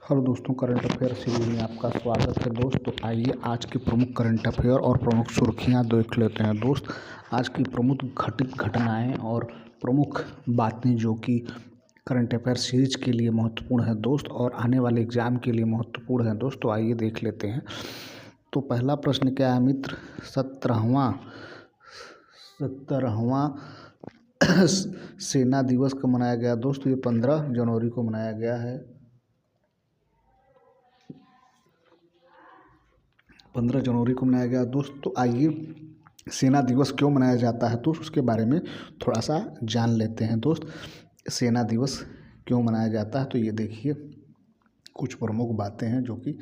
Hello दोस्तों, current affair series में आपका स्वागत है दोस्त। तो आइए आज की प्रमुख करंट अफेयर और प्रमुख सुर्खियां देख लेते हैं दोस्त। आज की प्रमुख घटित घटनाएं और प्रमुख बातें जो कि करंट अफेयर सीरीज के लिए महत्वपूर्ण है दोस्त और आने वाले एग्जाम के लिए महत्वपूर्ण है दोस्त। तो आइए देख लेते हैं। तो पहला प्रश्न क्या है मित्र? 17वां सेना दिवस कब मनाया गया दोस्त? ये 15 जनवरी को मनाया गया है। 15 जनवरी को मनाया गया दोस्त। तो आइए सेना दिवस क्यों मनाया जाता है तो उसके बारे में थोड़ा सा जान लेते हैं दोस्त। सेना दिवस क्यों मनाया जाता है तो ये देखिए कुछ प्रमुख बातें हैं जो कि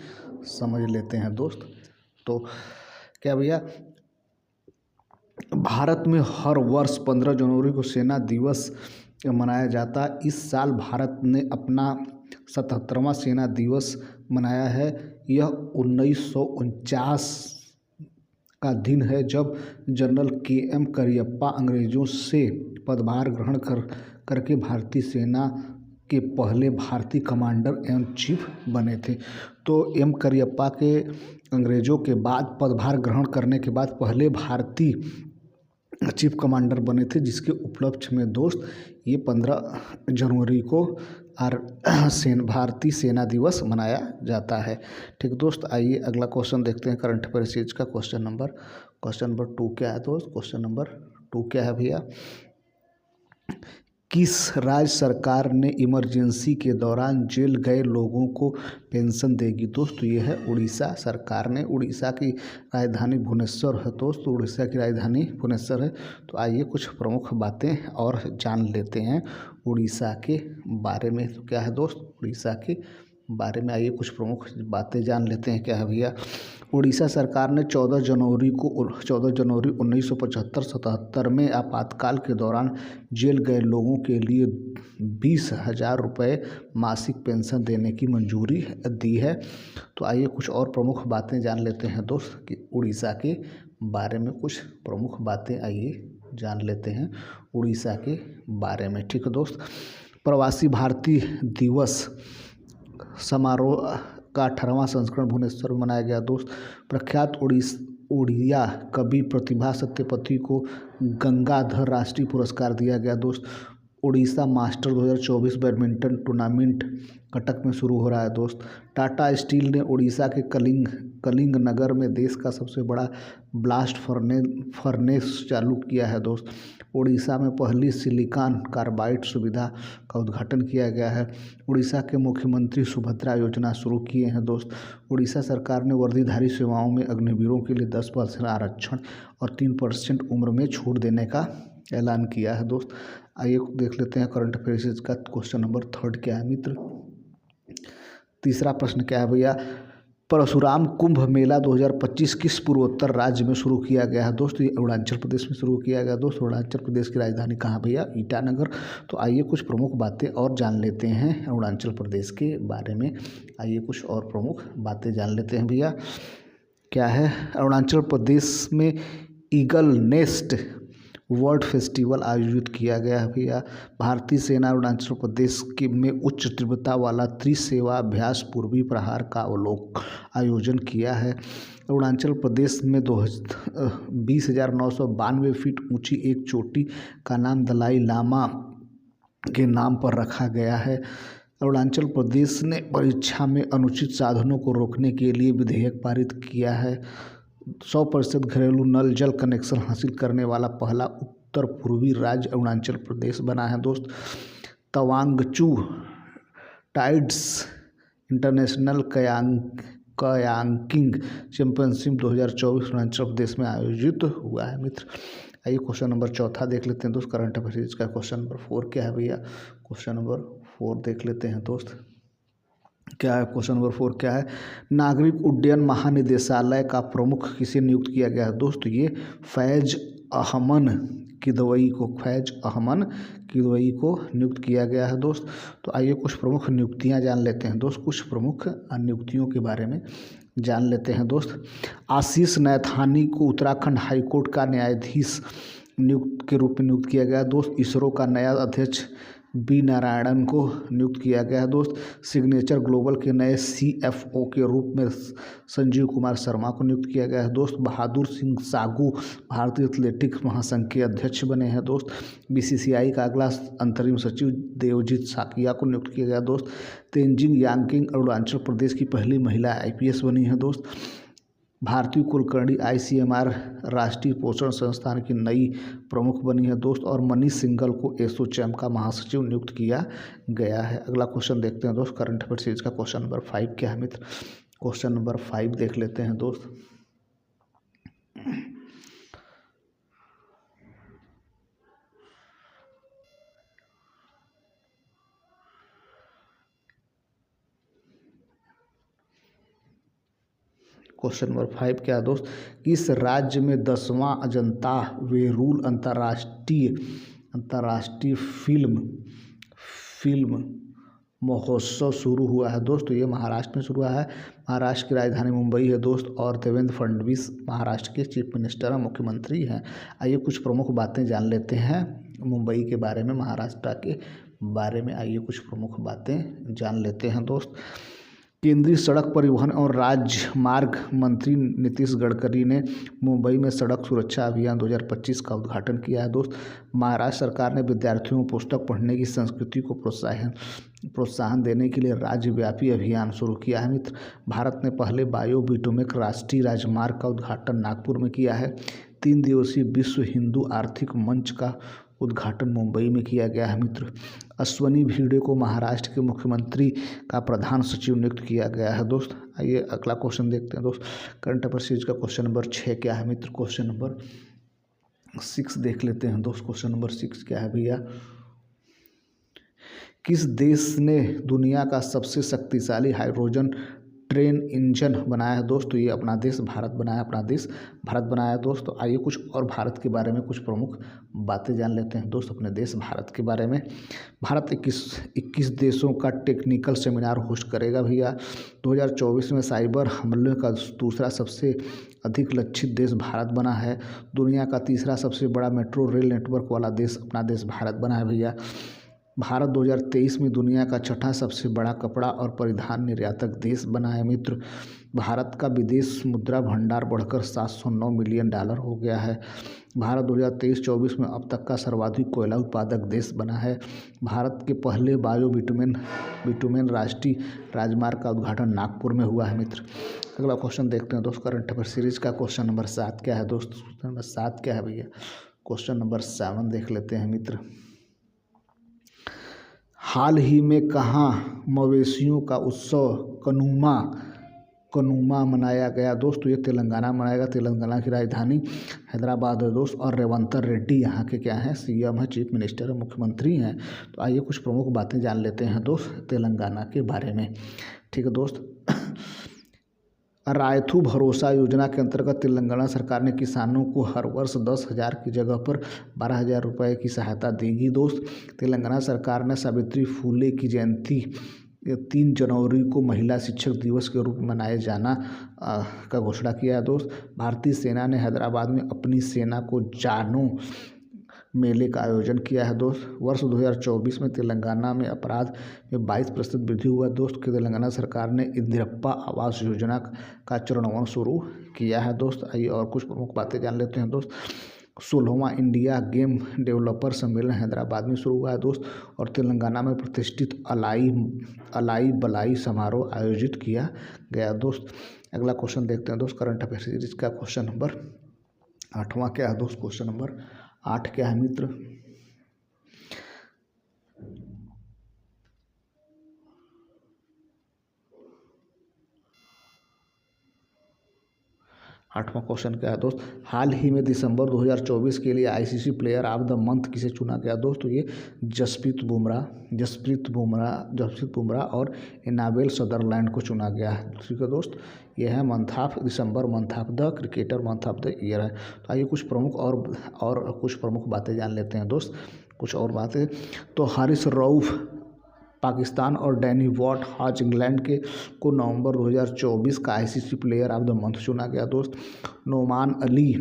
समझ लेते हैं दोस्त। तो क्या भैया, भारत में हर वर्ष 15 जनवरी को सेना दिवस मनाया जाता है। इस साल भारत ने अपना 77वां सेना दिवस मनाया है। यह 1949 का दिन है जब जनरल KM करियप्पा अंग्रेजों से पदभार ग्रहण करके भारतीय सेना के पहले भारतीय कमांडर एवं चीफ बने थे। तो M करियप्पा के अंग्रेजों के बाद पदभार ग्रहण करने के बाद पहले भारतीय चीफ कमांडर बने थे, जिसके उपलक्ष्य में दोस्त ये 15 जनवरी को भारतीय सेना दिवस मनाया जाता है। ठीक दोस्त, आइए अगला क्वेश्चन देखते हैं करंट अफेयर सीरीज का। क्वेश्चन नंबर 2 क्या है दोस्त? क्वेश्चन नंबर 2 क्या है भैया? किस राज्य सरकार ने इमरजेंसी के दौरान जेल गए लोगों को पेंशन देगी दोस्त? तो ये है उड़ीसा सरकार ने। उड़ीसा की राजधानी भुवनेश्वर है दोस्त। उड़ीसा की राजधानी भुवनेश्वर है। तो आइए कुछ प्रमुख बातें और जान लेते हैं उड़ीसा के बारे में। तो क्या है दोस्त उड़ीसा के बारे में? आइए कुछ प्रमुख बातें जान लेते हैं। क्या है भैया? उड़ीसा सरकार ने 14 जनवरी 1975-77 में आपातकाल के दौरान जेल गए लोगों के लिए 20,000 रुपये मासिक पेंशन देने की मंजूरी दी है। तो आइए कुछ और प्रमुख बातें जान लेते हैं दोस्त कि उड़ीसा के बारे में। कुछ प्रमुख बातें आइए जान लेते हैं उड़ीसा के बारे में। ठीक है दोस्त, प्रवासी भारतीय दिवस समारोह का 18वां संस्करण भुवनेश्वर में मनाया गया दोस्त। प्रख्यात उड़िया कवि प्रतिभा सत्यापति को गंगाधर राष्ट्रीय पुरस्कार दिया गया दोस्त। Orissa master 2024 badminton tournament Cuttack में शुरू हो रहा है दोस्त। टाटा स्टील ने उड़ीसा के कलिंग नगर में देश का सबसे बड़ा ब्लास्ट फर्नेस चालू किया है दोस्त। उड़ीसा में पहली सिलिकॉन कार्बाइड सुविधा का उद्घाटन किया गया है। उड़ीसा के मुख्यमंत्री सुभद्रा योजना शुरू किए हैं दोस्त। उड़ीसा सरकार ने वर्दीधारी सेवाओं में अग्निवीरों के लिए 10% आरक्षण और 3% उम्र में छूट देने का ऐलान किया है दोस्त। आइए देख लेते हैं करंट अफेयर्स का क्वेश्चन नंबर 3 क्या है मित्र? तीसरा प्रश्न क्या है भैया? परशुराम कुंभ मेला 2025 किस पूर्वोत्तर राज्य में शुरू किया गया है दोस्त? ये अरुणाचल प्रदेश में शुरू किया गया दोस्त। अरुणाचल प्रदेश की राजधानी कहाँ भैया? ईटानगर। तो आइए कुछ प्रमुख बातें और जान लेते हैं अरुणाचल प्रदेश के बारे में। आइए कुछ और प्रमुख बातें जान लेते हैं भैया। क्या है? अरुणाचल प्रदेश में ईगल नेस्ट वर्ल्ड फेस्टिवल आयोजित किया गया है भैया। भारतीय सेना अरुणाचल प्रदेश में उच्च तीव्रता वाला त्रिसेवा अभ्यास पूर्वी प्रहार का आयोजन किया है। अरुणाचल प्रदेश में 20,992 फीट ऊंची एक चोटी का नाम दलाई लामा के नाम पर रखा गया है। अरुणाचल प्रदेश ने परीक्षा में अनुचित साधनों को रोकने के लिए विधेयक पारित किया है। 100% घरेलू नल जल कनेक्शन हासिल करने वाला पहला उत्तर पूर्वी राज्य अरुणाचल प्रदेश बना है दोस्त। Tawangchu tides international kayaking championship 2024 Arunachal Pradesh में आयोजित हुआ है मित्र। आइए क्वेश्चन नंबर 4 देख लेते हैं दोस्त करंट अफेयर्स का। क्वेश्चन नंबर 4 क्या है भैया? क्वेश्चन नंबर 4 देख लेते हैं दोस्त। क्या है क्वेश्चन नंबर 4 क्या है? नागरिक उड्डयन महानिदेशालय का प्रमुख किसे नियुक्त किया गया है दोस्त? ये फैज अहमन किदवई को नियुक्त किया गया है दोस्त। तो आइए कुछ प्रमुख नियुक्तियां जान लेते हैं दोस्त। कुछ प्रमुख नियुक्तियों के बारे में जान लेते हैं दोस्त। आशीष नैथानी को उत्तराखंड हाईकोर्ट का न्यायाधीश के रूप में नियुक्त किया गया दोस्त। इसरो का नया अध्यक्ष बी नारायणन को नियुक्त किया गया है दोस्त। सिग्नेचर ग्लोबल के नए CFO के रूप में संजीव कुमार शर्मा को नियुक्त किया गया है दोस्त। बहादुर सिंह सागू भारतीय एथलेटिक्स महासंघ के अध्यक्ष बने हैं दोस्त। BCCI का अगला अंतरिम सचिव देवजीत साकिया को नियुक्त किया गया दोस्त। तेंजिंग यांकिंग अरुणाचल प्रदेश की पहली महिला IPS बनी है दोस्त। भारतीय कुलकर्णी ICMR राष्ट्रीय पोषण संस्थान की नई प्रमुख बनी है दोस्त। और मनीष सिंघल को एसोचैम का महासचिव नियुक्त किया गया है। अगला क्वेश्चन देखते हैं दोस्त, करंट अफेयर सीरीज का क्वेश्चन नंबर 5 क्या है मित्र। क्वेश्चन नंबर 5 देख लेते हैं दोस्त। क्वेश्चन नंबर 5 क्या है दोस्त। किस राज्य में 10वां अजंता वेरूल अंतर्राष्ट्रीय फिल्म महोत्सव शुरू हुआ है दोस्त। तो ये महाराष्ट्र में शुरू हुआ है। महाराष्ट्र की राजधानी मुंबई है दोस्त। और देवेंद्र फडणवीस महाराष्ट्र के चीफ मिनिस्टर और मुख्यमंत्री हैं। आइए कुछ प्रमुख बातें जान लेते हैं मुंबई के बारे में, महाराष्ट्र के बारे में। आइए कुछ प्रमुख बातें जान लेते हैं दोस्त। केंद्रीय सड़क परिवहन और राजमार्ग मंत्री नीतीश गडकरी ने मुंबई में सड़क सुरक्षा अभियान 2025 का उद्घाटन किया है दोस्त। महाराष्ट्र सरकार ने विद्यार्थियों को पुस्तक पढ़ने की संस्कृति को प्रोत्साहन देने के लिए राज्यव्यापी अभियान शुरू किया है मित्र। भारत ने पहले बायो बिटुमिक राष्ट्रीय राजमार्ग का उद्घाटन नागपुर में किया है। 3 दिवसीय विश्व हिंदू आर्थिक मंच का उद्घाटन मुंबई में किया गया है मित्र। अश्वनी भिड़े को महाराष्ट्र के मुख्यमंत्री का प्रधान सचिव नियुक्त किया गया है दोस्त। आइए अगला क्वेश्चन देखते हैं दोस्त। करंट अफेयर सीरीज का क्वेश्चन नंबर 6 क्या है मित्र। क्वेश्चन नंबर 6 देख लेते हैं दोस्त। क्वेश्चन नंबर 6 क्या है भैया। किस देश ने दुनिया का सबसे शक्तिशाली हाइड्रोजन ट्रेन इंजन बनाया है दोस्त। तो ये अपना देश भारत बनाया है दोस्त। तो आइए कुछ और भारत के बारे में कुछ प्रमुख बातें जान लेते हैं दोस्त अपने देश भारत के बारे में। भारत 21 देशों का टेक्निकल सेमिनार होस्ट करेगा भैया। 2024 में साइबर हमले का दूसरा सबसे अधिक लक्षित देश भारत बना है। दुनिया का तीसरा सबसे बड़ा मेट्रो रेल नेटवर्क वाला देश अपना देश भारत बना है भैया। भारत 2023 में दुनिया का 6ठा सबसे बड़ा कपड़ा और परिधान निर्यातक देश बना है मित्र। भारत का विदेश मुद्रा भंडार बढ़कर $709 मिलियन हो गया है। भारत 2023-24 में अब तक का सर्वाधिक कोयला उत्पादक देश बना है। भारत के पहले बायो बिटुमेन राष्ट्रीय राजमार्ग का उद्घाटन नागपुर में हुआ है मित्र। अगला क्वेश्चन देखते हैं दोस्त करंट अफेयर सीरीज का। क्वेश्चन नंबर 7 क्या है दोस्त। क्वेश्चन नंबर 7 क्या है भैया। क्वेश्चन नंबर 7 देख लेते हैं मित्र। हाल ही में कहाँ मवेशियों का उत्सव कनुमा मनाया गया दोस्त। तो ये तेलंगाना मनाएगा। तेलंगाना की राजधानी हैदराबाद है दोस्त। और रेवंत रेड्डी यहाँ के क्या हैं, CM है, चीफ मिनिस्टर और मुख्यमंत्री हैं। तो आइए कुछ प्रमुख बातें जान लेते हैं दोस्त तेलंगाना के बारे में। ठीक है दोस्त। रायथू भरोसा योजना के अंतर्गत तेलंगाना सरकार ने किसानों को हर वर्ष 10,000 की जगह पर 12,000 रुपये की सहायता देगी दोस्त। तेलंगाना सरकार ने सावित्री फुले की जयंती 3 जनवरी को महिला शिक्षक दिवस के रूप में मनाए जाना का घोषणा किया है दोस्त। भारतीय सेना ने हैदराबाद में अपनी सेना को जानो मेले का आयोजन किया है दोस्त। वर्ष 2024 में तेलंगाना में अपराध में 22% वृद्धि हुआ दोस्त। कि तेलंगाना सरकार ने इंदिरप्पा आवास योजना का चरण 1 शुरू किया है दोस्त। आइए और कुछ प्रमुख बातें जान लेते हैं दोस्त। 16वां इंडिया गेम डेवलपर सम्मेलन हैदराबाद में शुरू हुआ है दोस्त। और तेलंगाना में प्रतिष्ठित अलाई बलाई समारोह आयोजित किया गया दोस्त। अगला क्वेश्चन देखते हैं दोस्त करंट अफेयर सीरीज का। क्वेश्चन नंबर 8वां क्या है दोस्त। क्वेश्चन नंबर 8 क्या है मित्र। आठवां क्वेश्चन क्या है दोस्त। हाल ही में दिसंबर 2024 के लिए ICC player of the month किसे चुना गया दोस्त। तो ये जसप्रीत बुमराह और एनाबेल सदरलैंड को चुना गया है। ठीक है दोस्त। ये है December month of the cricketer month of the year है। तो आइए कुछ प्रमुख और कुछ प्रमुख बातें जान लेते हैं दोस्त। कुछ और बातें तो हारिस रऊफ पाकिस्तान और डैनी वॉट आज इंग्लैंड को नवंबर 2024 का ICC player of the month चुना गया दोस्त। नोमान अली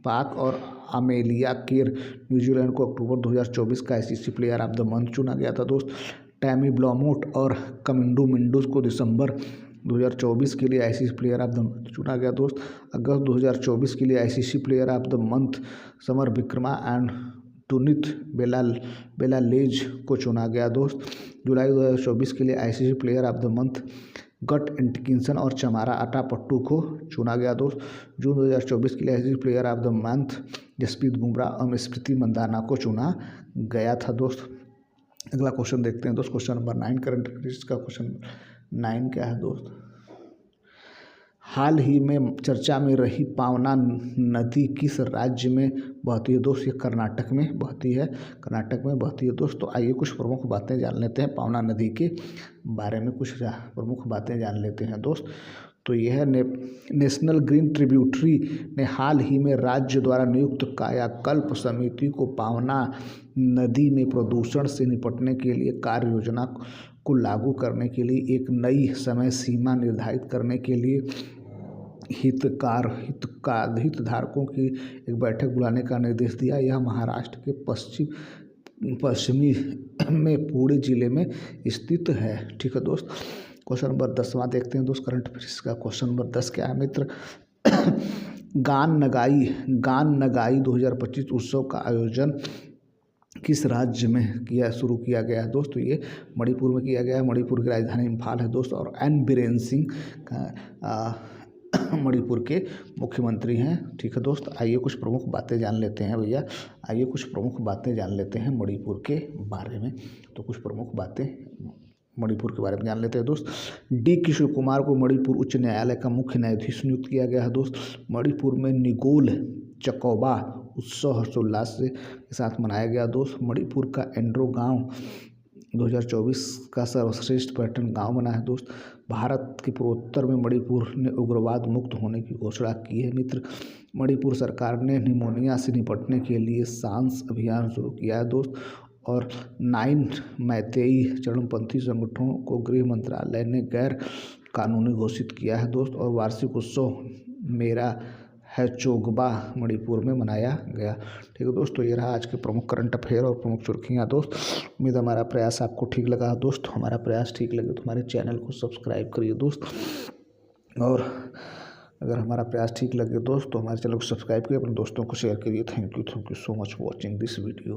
पाक और अमेलिया केर न्यूजीलैंड को अक्टूबर 2024 का ICC player of the month चुना गया था दोस्त। टैमी ब्लॉमोट और कमिंडू मिंडूस को दिसंबर 2024 के लिए ICC player of the month चुना गया दोस्त। अगस्त 2024 के लिए ICC player of the month Samarawickrama and Dunith Wellalage को चुना गया दोस्त। जुलाई 2024 के लिए ICC player of the month Gus Atkinson और चमारा अटापट्टू को चुना गया दोस्त। जून 2024 के लिए ICC player of the month Jasprit Bumrah और स्मृति मंदाना को चुना गया था दोस्त। अगला क्वेश्चन देखते हैं दोस्त, क्वेश्चन नंबर 9 करंट अफेयर्स का क्वेश्चन 9 क्या है दोस्त। हाल ही में चर्चा में रही पावना नदी किस राज्य में बहती है दोस्त। ये कर्नाटक में बहती है, कर्नाटक में बहती है दोस्त। तो आइए कुछ प्रमुख बातें जान लेते हैं पावना नदी के बारे में, कुछ प्रमुख बातें जान लेते हैं दोस्त। तो यह नेशनल ग्रीन ट्रिब्यूटरी ने हाल ही में राज्य द्वारा नियुक्त कायाकल्प समिति को पावना नदी में प्रदूषण से निपटने के लिए कार्य योजना को लागू करने के लिए एक नई समय सीमा निर्धारित करने के लिए हितधारकों की एक बैठक बुलाने का निर्देश दिया। यह महाराष्ट्र के पश्चिमी में पुणे जिले में स्थित है। ठीक है दोस्त। क्वेश्चन नंबर 10वां देखते हैं दोस्त करंट अफेयर्स का। क्वेश्चन नंबर 10 क्या है मित्र। गान नगाई 2025 उत्सव का आयोजन किस राज्य में शुरू किया गया है दोस्त। तो ये मणिपुर में किया गया है। मणिपुर की राजधानी इम्फाल है दोस्त। और एन बीरेन सिंह मणिपुर के मुख्यमंत्री हैं। ठीक है दोस्त। आइए कुछ प्रमुख बातें जान लेते हैं भैया, आइए कुछ प्रमुख बातें जान लेते हैं मणिपुर के बारे में। तो कुछ प्रमुख बातें मणिपुर के बारे में जान लेते हैं दोस्त। डी किशोर कुमार को मणिपुर उच्च न्यायालय का मुख्य न्यायाधीश नियुक्त किया गया है दोस्त। मणिपुर में निगोल चकौबा उत्सव हर्षोल्लास के साथ मनाया गया दोस्त। मणिपुर का एंड्रो गांव 2024 का सर्वश्रेष्ठ पर्यटन गांव बना है दोस्त। भारत के पूर्वोत्तर में मणिपुर ने उग्रवाद मुक्त होने की घोषणा की है मित्र। मणिपुर सरकार ने निमोनिया से निपटने के लिए सांस अभियान शुरू किया है दोस्त। और 9 मैतेई चरमपंथी संगठनों को गृह मंत्रालय ने गैर कानूनी घोषित किया है दोस्त। और वार्षिक उत्सव मेरा है चोगबा मणिपुर में मनाया गया। ठीक है दोस्त। तो ये रहा आज के प्रमुख करंट अफेयर और प्रमुख सुर्खियाँ दोस्त। उम्मीद हमारा प्रयास आपको ठीक लगा दोस्त। हमारा प्रयास ठीक लगे तो हमारे चैनल को सब्सक्राइब करिए दोस्त। और अगर हमारा प्रयास ठीक लगे दोस्त तो हमारे चैनल को सब्सक्राइब करिए, अपने दोस्तों को शेयर करिए। Thank you so much for watching this video.